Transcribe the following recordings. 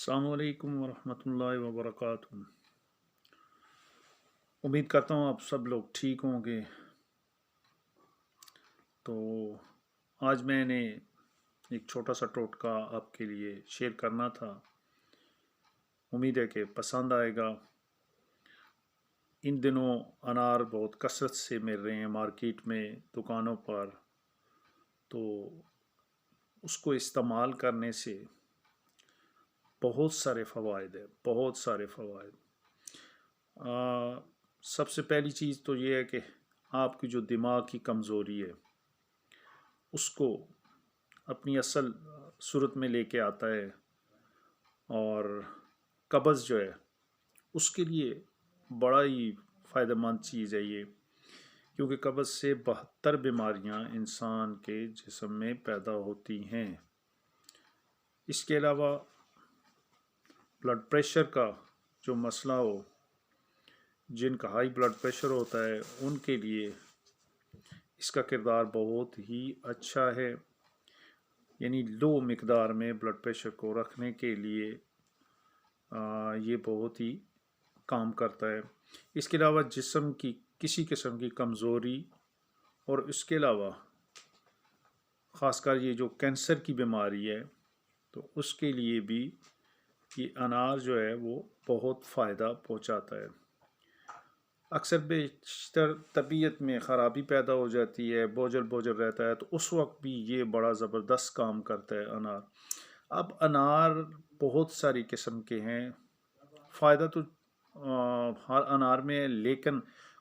السلام علیکم ورحمۃ اللہ وبرکاتہ۔ امید کرتا ہوں آپ سب لوگ ٹھیک ہوں گے۔ تو آج میں نے ایک چھوٹا سا ٹوٹکا آپ کے لیے شیئر کرنا تھا، امید ہے کہ پسند آئے گا۔ ان دنوں انار بہت کثرت سے مل رہے ہیں مارکیٹ میں، دکانوں پر، تو اس کو استعمال کرنے سے بہت سارے فوائد ہیں، بہت سارے فوائد۔ سب سے پہلی چیز تو یہ ہے کہ آپ کی جو دماغ کی کمزوری ہے اس کو اپنی اصل صورت میں لے کے آتا ہے، اور قبض جو ہے اس کے لیے بڑا ہی فائدہ مند چیز ہے یہ، کیونکہ قبض سے 72 بیماریاں انسان کے جسم میں پیدا ہوتی ہیں۔ اس کے علاوہ بلڈ پریشر کا جو مسئلہ ہو، جن کا ہائی بلڈ پریشر ہوتا ہے ان کے لیے اس کا کردار بہت ہی اچھا ہے، یعنی لو مقدار میں بلڈ پریشر کو رکھنے کے لیے یہ بہت ہی کام کرتا ہے۔ اس کے علاوہ جسم کی کسی قسم کی کمزوری، اور اس کے علاوہ خاص کر یہ جو کینسر کی بیماری ہے تو اس کے لیے بھی یہ انار جو ہے وہ بہت فائدہ پہنچاتا ہے۔ اکثر بیشتر طبیعت میں خرابی پیدا ہو جاتی ہے، بوجھل بوجھل رہتا ہے، تو اس وقت بھی یہ بڑا زبردست کام کرتا ہے انار۔ اب انار بہت ساری قسم کے ہیں، فائدہ تو ہر انار میں ہے، لیکن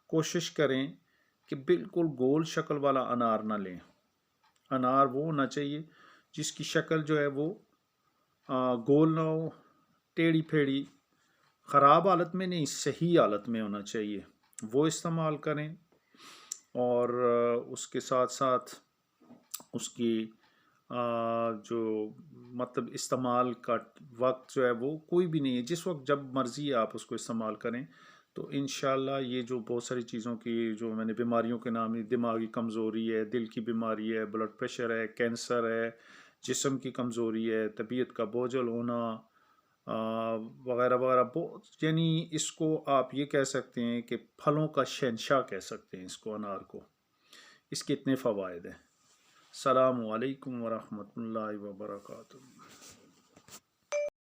کوشش کریں کہ بالکل گول شکل والا انار نہ لیں۔ انار وہ ہونا چاہیے جس کی شکل جو ہے وہ گول نہ ہو، ٹیڑھی پھیڑی، خراب حالت میں نہیں، صحیح حالت میں ہونا چاہیے، وہ استعمال کریں۔ اور اس کے ساتھ ساتھ اس کی جو مطلب استعمال کا وقت جو ہے وہ کوئی بھی نہیں ہے، جس وقت جب مرضی آپ اس کو استعمال کریں تو انشاءاللہ یہ جو بہت ساری چیزوں کی جو میں نے بیماریوں کے نام، دماغی کمزوری ہے، دل کی بیماری ہے، بلڈ پریشر ہے، کینسر ہے، جسم کی کمزوری ہے، طبیعت کا بوجھل ہونا وغیرہ وغیرہ، بہت، یعنی اس کو آپ یہ کہہ سکتے ہیں کہ پھلوں کا شہنشاہ کہہ سکتے ہیں اس کو، انار کو۔ اس کے اتنے فوائد ہیں۔ السلام علیکم ورحمۃ اللہ وبرکاتہ۔